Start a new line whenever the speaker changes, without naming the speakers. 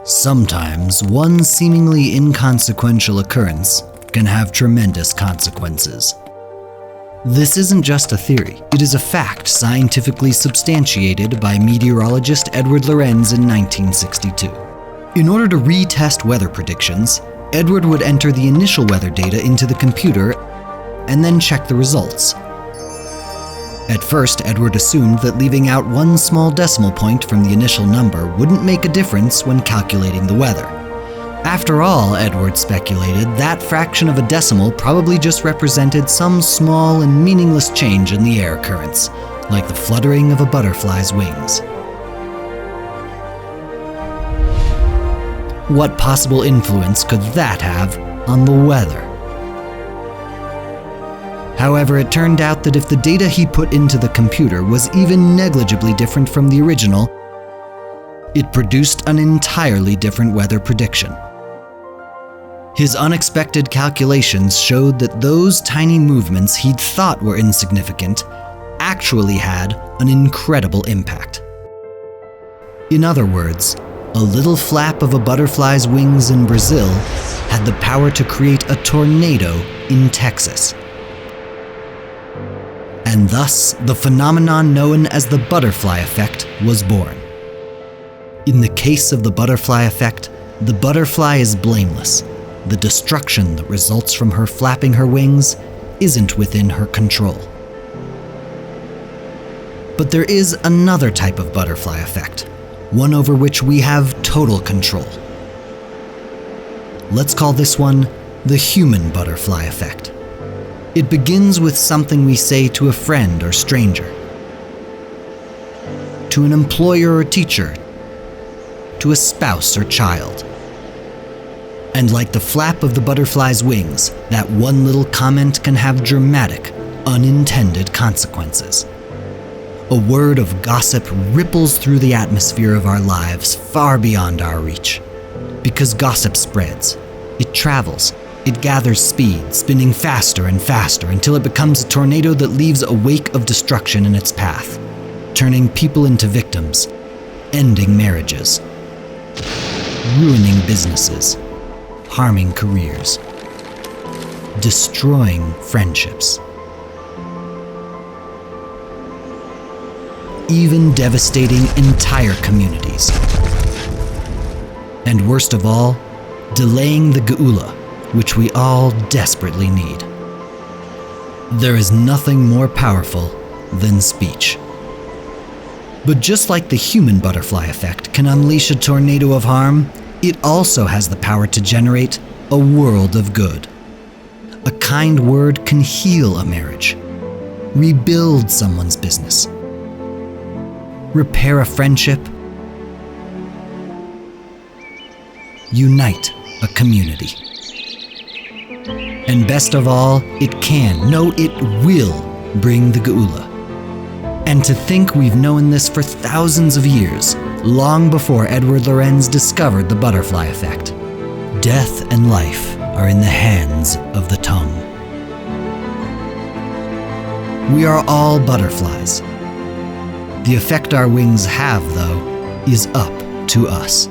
Sometimes one seemingly inconsequential occurrence can have tremendous consequences. This isn't just a theory, it is a fact scientifically substantiated by meteorologist Edward Lorenz in 1962. In order to retest weather predictions, Edward would enter the initial weather data into the computer and then check the results. At first, Edward assumed that leaving out one small decimal point from the initial number wouldn't make a difference when calculating the weather. After all, Edward speculated, that fraction of a decimal probably just represented some small and meaningless change in the air currents, like the fluttering of a butterfly's wings. What possible influence could that have on the weather? However, it turned out that if the data he put into the computer was even negligibly different from the original, it produced an entirely different weather prediction. His unexpected calculations showed that those tiny movements he'd thought were insignificant actually had an incredible impact. In other words, a little flap of a butterfly's wings in Brazil had the power to create a tornado in Texas. And thus, the phenomenon known as the butterfly effect was born. In the case of the butterfly effect, the butterfly is blameless. The destruction that results from her flapping her wings isn't within her control. But there is another type of butterfly effect, one over which we have total control. Let's call this one the human butterfly effect. It begins with something we say to a friend or stranger, to an employer or teacher, to a spouse or child. And like the flap of the butterfly's wings, that one little comment can have dramatic, unintended consequences. A word of gossip ripples through the atmosphere of our lives far beyond our reach. Because gossip spreads, it travels, it gathers speed, spinning faster and faster until it becomes a tornado that leaves a wake of destruction in its path, turning people into victims, ending marriages, ruining businesses, harming careers, destroying friendships, even devastating entire communities. And worst of all, delaying the Geula, which we all desperately need. There is nothing more powerful than speech. But just like the human butterfly effect can unleash a tornado of harm, it also has the power to generate a world of good. A kind word can heal a marriage, rebuild someone's business, repair a friendship, unite a community. And best of all, it can, no, it will bring the Geula. And to think we've known this for thousands of years, long before Edward Lorenz discovered the butterfly effect. Death and life are in the hands of the tongue. We are all butterflies. The effect our wings have, though, is up to us.